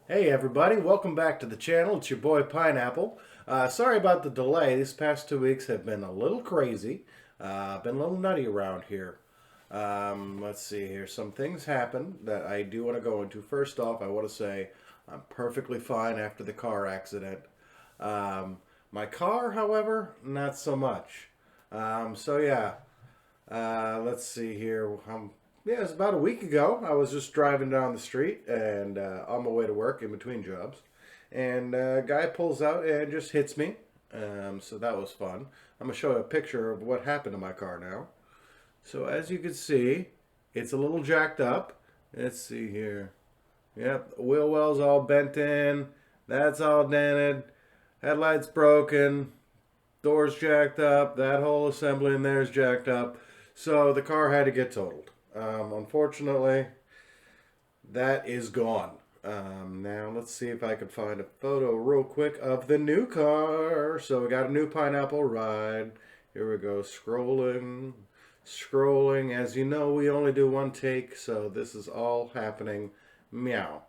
Hey everybody, welcome back to the channel. It's your boy Pineapple. Sorry about the delay. These past 2 weeks have been a little crazy. Been a little nutty around here. Let's see here. Some things happened that I do want to go into. First off, I want to say I'm perfectly fine after the car accident. Um, my car, however, not so much. So yeah, let's see here. Yeah, it was about a week ago. I was just driving down the street and on my way to work in between jobs. And a guy pulls out and just hits me. So that was fun. I'm going to show you a picture of what happened to my car now. So as you can see, it's a little jacked up. Let's see here. Yep, the wheel well's all bent in. That's all dented. Headlights broken. Doors jacked up. That whole assembly in there is jacked up. So the car had to get totaled. Unfortunately, that is gone. Now let's see if I can find a photo real quick of the new car. So we got a new pineapple ride. Here we go, scrolling, scrolling. As you know, we only do one take, so this is all happening. Meow.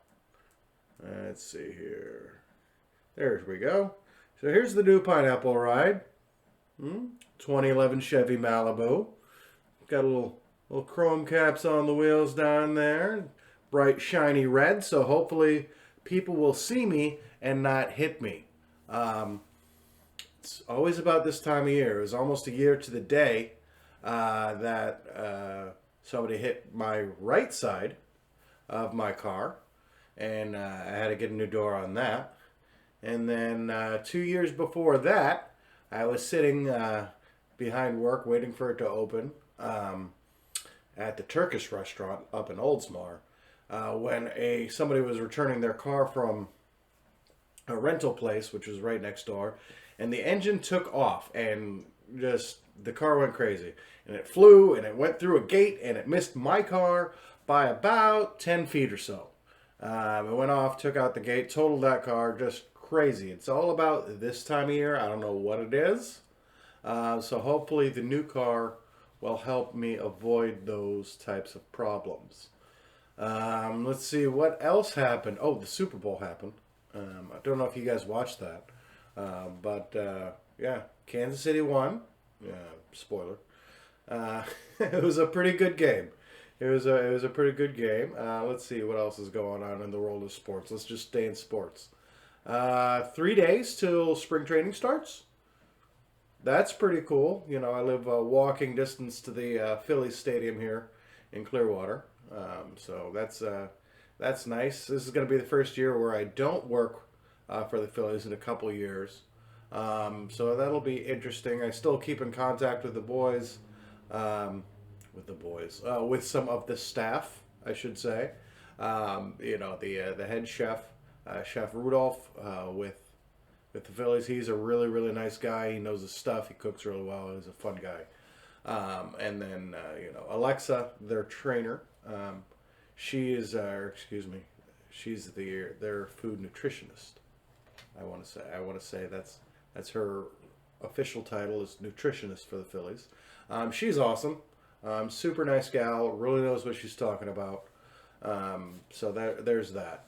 Let's see here. There we go. So here's the new pineapple ride. 2011 Chevy Malibu. Got a little chrome caps on the wheels down there. Bright shiny red, so hopefully people will see me and not hit me. It's always about this time of year. It was almost a year to the day that somebody hit my right side of my car, and I had to get a new door on that. And then 2 years before that, I was sitting behind work waiting for it to open at the Turkish restaurant up in Oldsmar when somebody was returning their car from a rental place, which was right next door, and the engine took off and just the car went crazy. And it flew and it went through a gate and it missed my car by about 10 feet or so. It went off, took out the gate, totaled that car, just crazy. It's all about this time of year. I don't know what it is. So hopefully the new car will help me avoid those types of problems. Let's see what else happened. Oh, the Super Bowl happened. I don't know if you guys watched that, but yeah, Kansas City won. Spoiler. It was a pretty good game. It was a pretty good game. Let's see what else is going on in the world of sports. Let's just stay in sports. 3 days till spring training starts. That's pretty cool. You know, I live walking distance to the Phillies stadium here in Clearwater, so that's nice. This is going to be the first year where I don't work for the Phillies in a couple years, so that'll be interesting. I still keep in contact um, with some of the staff, I should say. The head chef, Chef Rudolph, with the Phillies. He's a really, really nice guy. He knows his stuff. He cooks really well. He's a fun guy. And then, Alexa, their trainer, she is, excuse me, she's their food nutritionist. I want to say that's her official title is nutritionist for the Phillies. She's awesome. Super nice gal. Really knows what she's talking about. So there's that.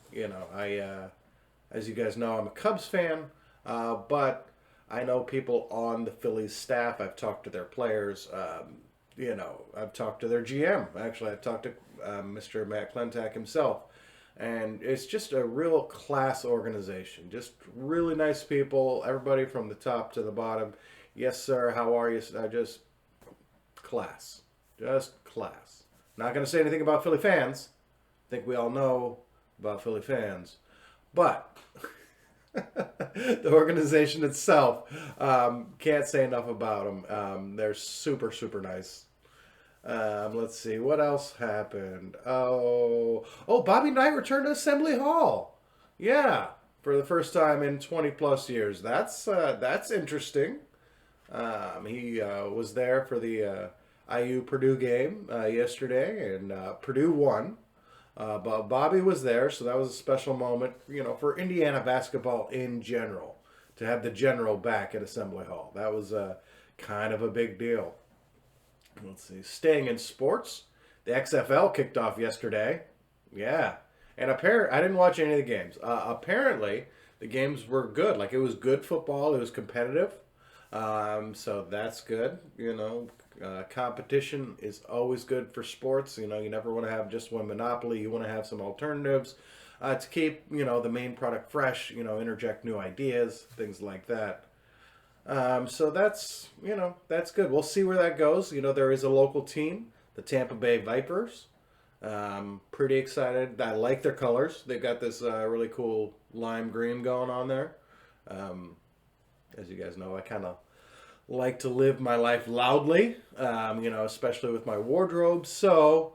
As you guys know, I'm a Cubs fan. But I know people on the Phillies staff. I've talked to their players. I've talked to their GM. Actually, I've talked to Mr. Matt Klentak himself. And it's just a real class organization. Just really nice people. Everybody from the top to the bottom. Yes, sir. How are you? Just class. Just class. Not going to say anything about Philly fans. I think we all know about Philly fans. But the organization itself, can't say enough about them. They're super, super nice. Let's see what else happened. Bobby Knight returned to Assembly Hall. Yeah, for the first time in 20 plus years. That's interesting. He was there for the IU Purdue game yesterday, and Purdue won. But Bobby was there, so that was a special moment, for Indiana basketball in general. To have the general back at Assembly Hall, that was kind of a big deal. Let's see. Staying in sports, the XFL kicked off yesterday. Yeah, And I didn't watch any of the games. Apparently, the games were good. Like, it was good football. It was competitive. So that's good. Competition is always good for sports. You never want to have just one monopoly. You want to have some alternatives to keep, the main product fresh. Interject new ideas, things like that. So that's good. We'll see where that goes. There is a local team, the Tampa Bay Vipers. Pretty excited. I like their colors. They've got this really cool lime green going on there. Um, as you guys know, I kind of like to live my life loudly, especially with my wardrobe. So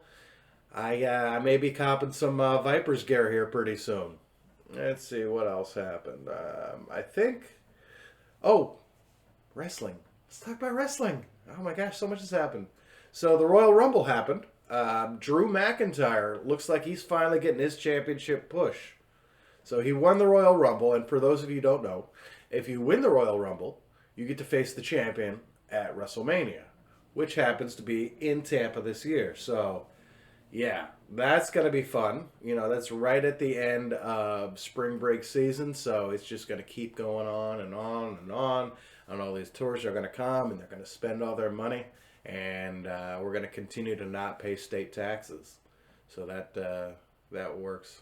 I may be copping some Vipers gear here pretty soon. Let's see what else happened. I think. Oh, wrestling. Let's talk about wrestling. Oh my gosh, so much has happened. So the Royal Rumble happened. Drew McIntyre looks like he's finally getting his championship push. So he won the Royal Rumble, and for those of you who don't know, if you win the Royal Rumble, you get to face the champion at WrestleMania, which happens to be in Tampa this year. So, yeah, that's going to be fun. That's right at the end of spring break season, so it's just going to keep going on and on and on. And all these tourists are going to come, and they're going to spend all their money, and we're going to continue to not pay state taxes. So that works.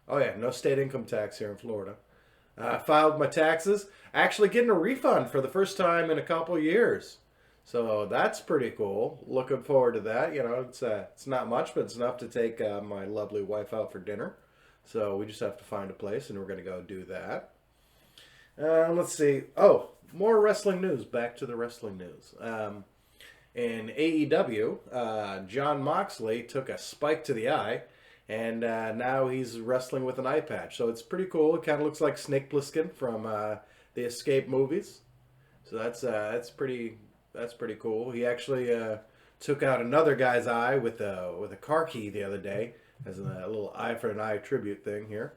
Oh, yeah, no state income tax here in Florida. I filed my taxes, actually getting a refund for the first time in a couple years. So that's pretty cool. Looking forward to that. It's not much, but it's enough to take my lovely wife out for dinner. So we just have to find a place, and we're going to go do that. Let's see. Oh, more wrestling news. Back to the wrestling news. In AEW, Jon Moxley took a spike to the eye, and now he's wrestling with an eye patch. So it's pretty cool. It kind of looks like Snake Plissken from the Escape movies. So that's pretty cool. He actually took out another guy's eye with a car key the other day, as a little eye for an eye tribute thing here.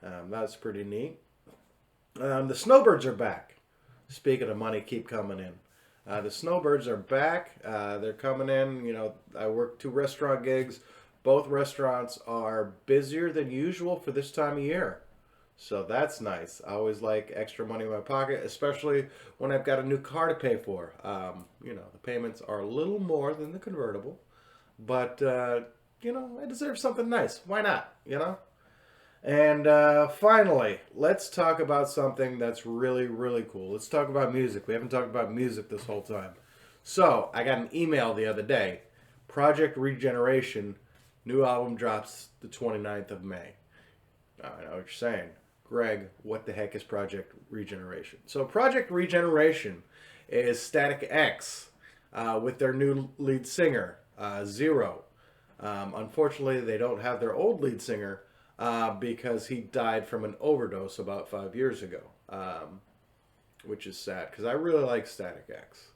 That's pretty neat. The Snowbirds are back. Speaking of money, keep coming in. The Snowbirds are back. They're coming in. I work 2 restaurant gigs. Both restaurants are busier than usual for this time of year. So that's nice. I always like extra money in my pocket, especially when I've got a new car to pay for. The payments are a little more than the convertible. But, I deserve something nice. Why not, And finally, let's talk about something that's really, really cool. Let's talk about music. We haven't talked about music this whole time. So, I got an email the other day. Project Regeneration, new album drops the 29th of May. I know what you're saying. Greg, what the heck is Project Regeneration? So, Project Regeneration is Static X with their new lead singer, Zero. Unfortunately, they don't have their old lead singer, because he died from an overdose about 5 years ago, which is sad because I really like Static X.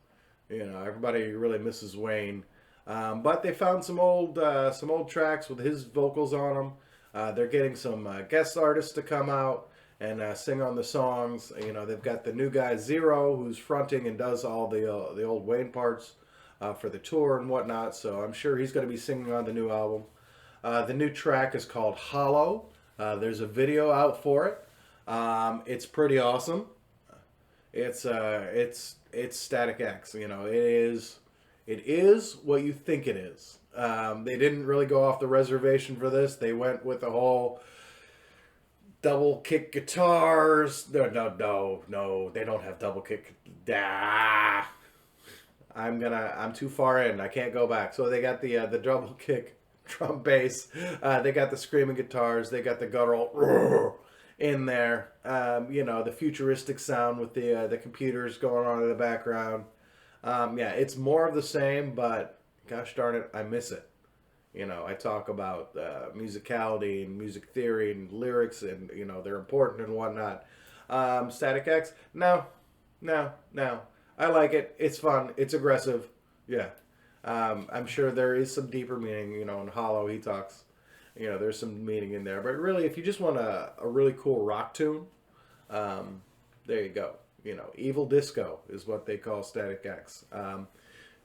Everybody really misses Wayne, but they found some old tracks with his vocals on them. They're getting some guest artists to come out and sing on the songs. They've got the new guy Zero, who's fronting and does all the old Wayne parts for the tour and whatnot. So I'm sure he's going to be singing on the new album. The new track is called Hollow. There's a video out for it. It's pretty awesome. It's Static X. It is what you think it is. They didn't really go off the reservation for this. They went with the whole double kick guitars. No. They don't have double kick. I'm too far in. I can't go back. So they got the double kick drum bass. They got the screaming guitars. They got the guttural in there. The futuristic sound with the computers going on in the background. It's more of the same, but gosh darn it, I miss it. I talk about musicality and music theory and lyrics, and they're important and whatnot. Static X, no. I like it. It's fun. It's aggressive. Yeah. I'm sure there is some deeper meaning, in Hollow he talks, there's some meaning in there. But really, if you just want a really cool rock tune, there you go. Evil Disco is what they call Static X.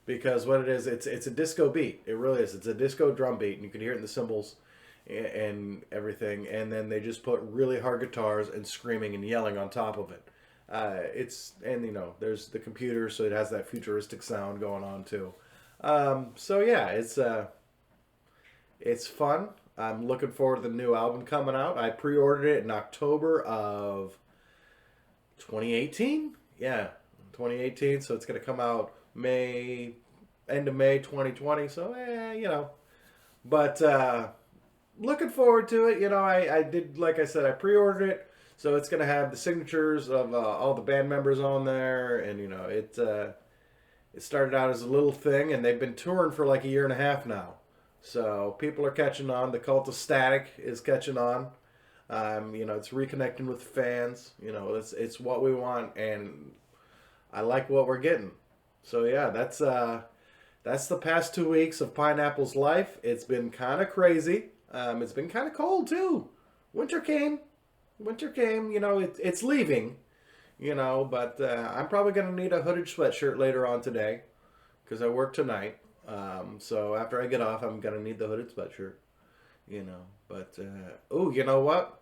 Because what it is, it's a disco beat. It really is. It's a disco drum beat, and you can hear it in the cymbals. and everything, and then they just put really hard guitars and screaming and yelling on top of it. There's the computer, so it has that futuristic sound going on too. So yeah, it's fun. I'm looking forward to the new album coming out. I pre-ordered it in October of 2018. Yeah, 2018. So it's gonna come out end of May 2020. So but looking forward to it. I did, like I said, I pre-ordered it, so it's gonna have the signatures of all the band members on there, and it started out as a little thing, and they've been touring for like a year and a half now. So people are catching on. The Cult of Static is catching on. It's reconnecting with fans. It's what we want, and I like what we're getting. So yeah, that's the past 2 weeks of Pineapple's life. It's been kind of crazy. It's been kind of cold too. Winter came. Winter came. It's leaving. But I'm probably gonna need a hooded sweatshirt later on today because I work tonight. So after I get off, I'm gonna need the hooded sweatshirt. But you know what?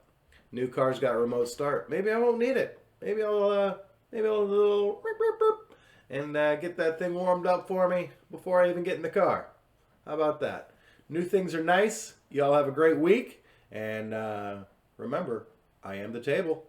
New car's got remote start. Maybe I won't need it. Maybe I'll little and get that thing warmed up for me before I even get in the car. How about that? New things are nice. Y'all have a great week, and remember, I am the table.